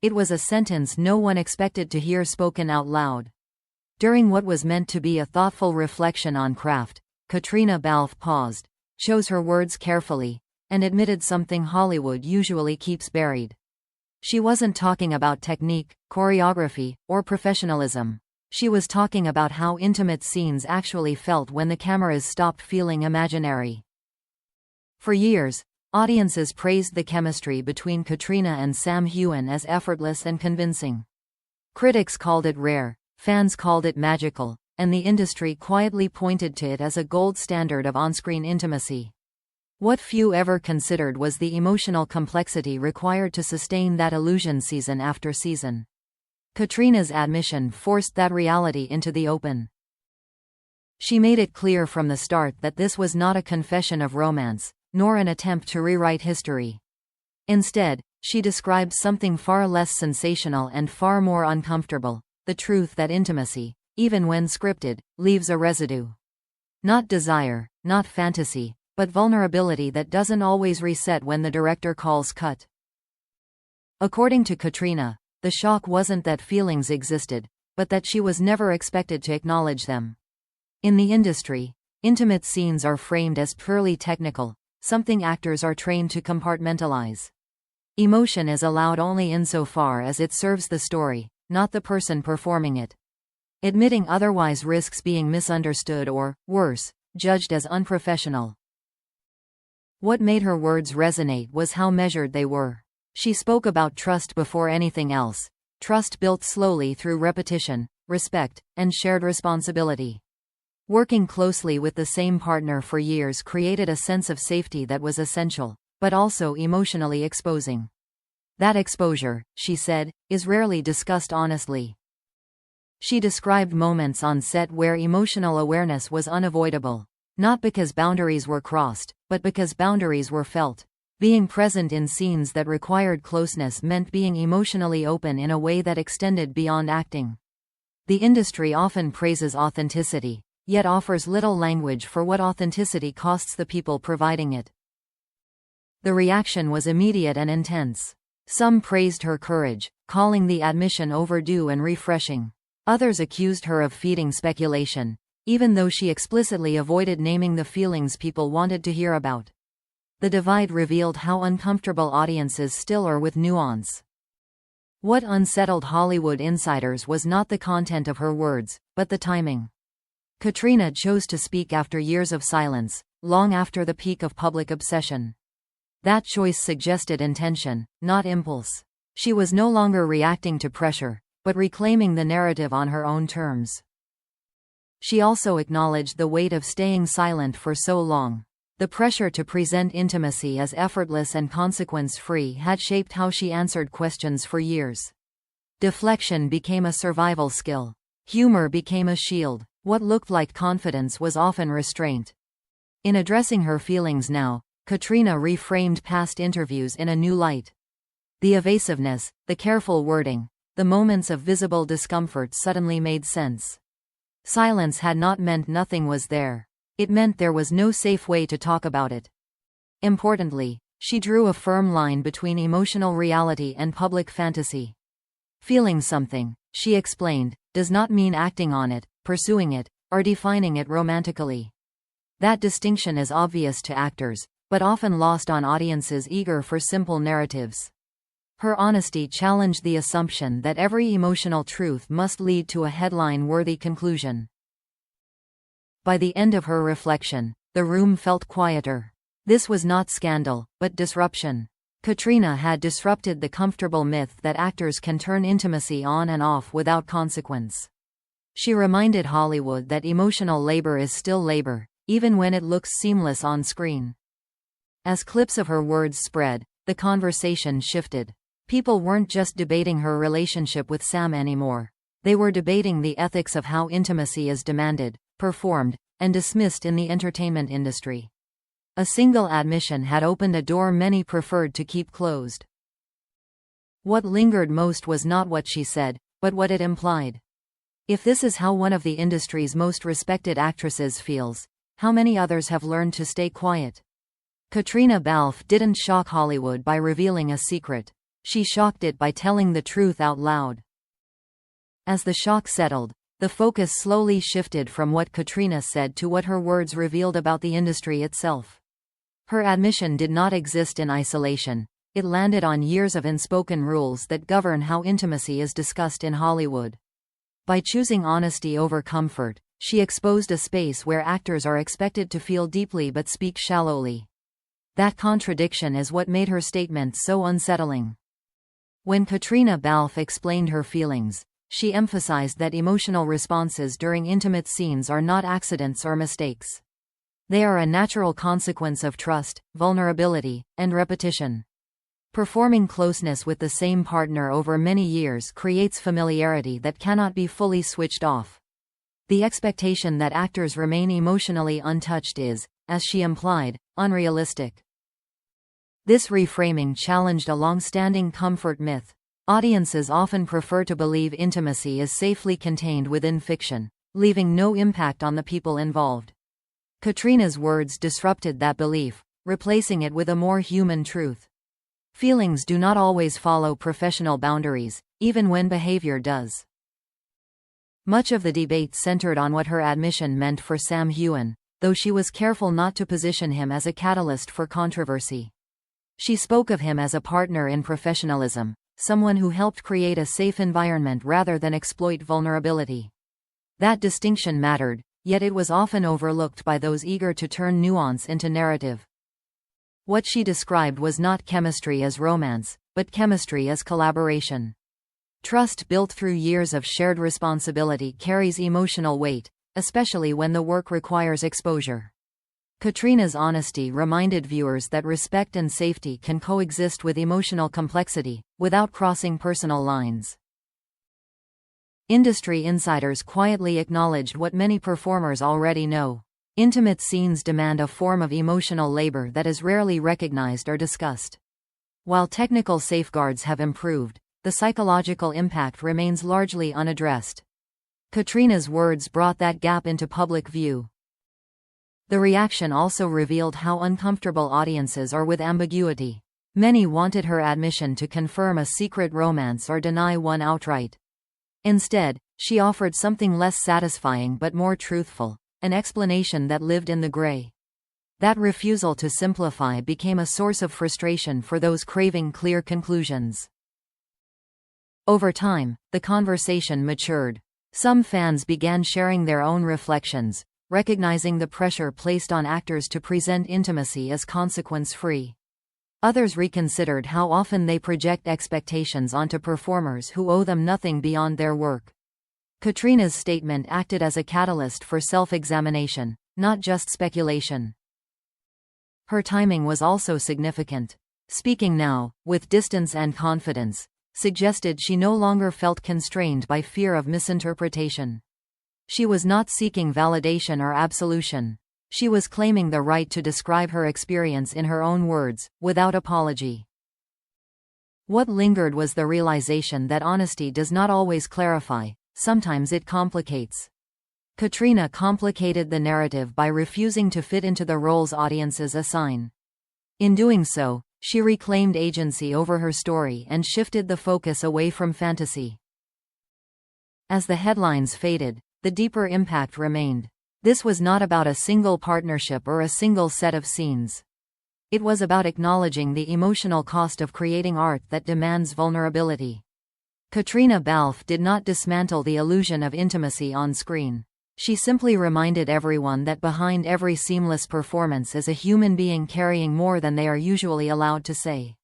It was a sentence no one expected to hear spoken out loud. During what was meant to be a thoughtful reflection on craft, Caitríona Balfe paused, chose her words carefully, and admitted something Hollywood usually keeps buried. She wasn't talking about technique, choreography, or professionalism. She was talking about how intimate scenes actually felt when the cameras stopped feeling imaginary. For years, audiences praised the chemistry between Caitríona and Sam Heughan as effortless and convincing. Critics called it rare, fans called it magical, and the industry quietly pointed to it as a gold standard of on-screen intimacy. What few ever considered was the emotional complexity required to sustain that illusion season after season. Caitríona's admission forced that reality into the open. She made it clear from the start that this was not a confession of romance, nor an attempt to rewrite history. Instead, she described something far less sensational and far more uncomfortable: the truth that intimacy, even when scripted, leaves a residue. Not desire, not fantasy, but vulnerability that doesn't always reset when the director calls cut. According to Caitríona, the shock wasn't that feelings existed, but that she was never expected to acknowledge them. In the industry, intimate scenes are framed as purely technical, something actors are trained to compartmentalize. Emotion is allowed only insofar as it serves the story, not the person performing it. Admitting otherwise risks being misunderstood or, worse, judged as unprofessional. What made her words resonate was how measured they were. She spoke about trust before anything else, trust built slowly through repetition, respect, and shared responsibility. Working closely with the same partner for years created a sense of safety that was essential, but also emotionally exposing. That exposure, she said, is rarely discussed honestly. She described moments on set where emotional awareness was unavoidable. Not because boundaries were crossed, but because boundaries were felt. Being present in scenes that required closeness meant being emotionally open in a way that extended beyond acting. The industry often praises authenticity, yet offers little language for what authenticity costs the people providing it. The reaction was immediate and intense. Some praised her courage, calling the admission overdue and refreshing. Others accused her of feeding speculation, even though she explicitly avoided naming the feelings people wanted to hear about. The divide revealed how uncomfortable audiences still are with nuance. What unsettled Hollywood insiders was not the content of her words, but the timing. Caitríona chose to speak after years of silence, long after the peak of public obsession. That choice suggested intention, not impulse. She was no longer reacting to pressure, but reclaiming the narrative on her own terms. She also acknowledged the weight of staying silent for so long. The pressure to present intimacy as effortless and consequence-free had shaped how she answered questions for years. Deflection became a survival skill. Humor became a shield. What looked like confidence was often restraint. In addressing her feelings now, Caitríona reframed past interviews in a new light. The evasiveness, the careful wording, the moments of visible discomfort suddenly made sense. Silence had not meant nothing was there. It meant there was no safe way to talk about it. Importantly, she drew a firm line between emotional reality and public fantasy. Feeling something, she explained, does not mean acting on it, pursuing it, or defining it romantically. That distinction is obvious to actors, but often lost on audiences eager for simple narratives. Her honesty challenged the assumption that every emotional truth must lead to a headline-worthy conclusion. By the end of her reflection, the room felt quieter. This was not scandal, but disruption. Caitríona had disrupted the comfortable myth that actors can turn intimacy on and off without consequence. She reminded Hollywood that emotional labor is still labor, even when it looks seamless on screen. As clips of her words spread, the conversation shifted. People weren't just debating her relationship with Sam anymore. They were debating the ethics of how intimacy is demanded, performed, and dismissed in the entertainment industry. A single admission had opened a door many preferred to keep closed. What lingered most was not what she said, but what it implied. If this is how one of the industry's most respected actresses feels, how many others have learned to stay quiet? Caitríona Balfe didn't shock Hollywood by revealing a secret. She shocked it by telling the truth out loud. As the shock settled, the focus slowly shifted from what Caitríona said to what her words revealed about the industry itself. Her admission did not exist in isolation. It landed on years of unspoken rules that govern how intimacy is discussed in Hollywood. By choosing honesty over comfort, she exposed a space where actors are expected to feel deeply but speak shallowly. That contradiction is what made her statement so unsettling. When Caitríona Balfe explained her feelings, she emphasized that emotional responses during intimate scenes are not accidents or mistakes. They are a natural consequence of trust, vulnerability, and repetition. Performing closeness with the same partner over many years creates familiarity that cannot be fully switched off. The expectation that actors remain emotionally untouched is, as she implied, unrealistic. This reframing challenged a long-standing comfort myth. Audiences often prefer to believe intimacy is safely contained within fiction, leaving no impact on the people involved. Caitríona's words disrupted that belief, replacing it with a more human truth. Feelings do not always follow professional boundaries, even when behavior does. Much of the debate centered on what her admission meant for Sam Heughan, though she was careful not to position him as a catalyst for controversy. She spoke of him as a partner in professionalism, someone who helped create a safe environment rather than exploit vulnerability. That distinction mattered, yet it was often overlooked by those eager to turn nuance into narrative. What she described was not chemistry as romance, but chemistry as collaboration. Trust built through years of shared responsibility carries emotional weight, especially when the work requires exposure. Caitríona's honesty reminded viewers that respect and safety can coexist with emotional complexity, without crossing personal lines. Industry insiders quietly acknowledged what many performers already know. Intimate scenes demand a form of emotional labor that is rarely recognized or discussed. While technical safeguards have improved, the psychological impact remains largely unaddressed. Caitríona's words brought that gap into public view. The reaction also revealed how uncomfortable audiences are with ambiguity. Many wanted her admission to confirm a secret romance or deny one outright. Instead, she offered something less satisfying but more truthful, an explanation that lived in the gray. That refusal to simplify became a source of frustration for those craving clear conclusions. Over time, the conversation matured. Some fans began sharing their own reflections, recognizing the pressure placed on actors to present intimacy as consequence-free. Others reconsidered how often they project expectations onto performers who owe them nothing beyond their work. Caitríona's statement acted as a catalyst for self-examination, not just speculation. Her timing was also significant. Speaking now, with distance and confidence, suggested she no longer felt constrained by fear of misinterpretation. She was not seeking validation or absolution. She was claiming the right to describe her experience in her own words, without apology. What lingered was the realization that honesty does not always clarify, sometimes it complicates. Caitríona complicated the narrative by refusing to fit into the roles audiences assign. In doing so, she reclaimed agency over her story and shifted the focus away from fantasy. As the headlines faded, the deeper impact remained. This was not about a single partnership or a single set of scenes. It was about acknowledging the emotional cost of creating art that demands vulnerability. Caitríona Balfe did not dismantle the illusion of intimacy on screen. She simply reminded everyone that behind every seamless performance is a human being carrying more than they are usually allowed to say.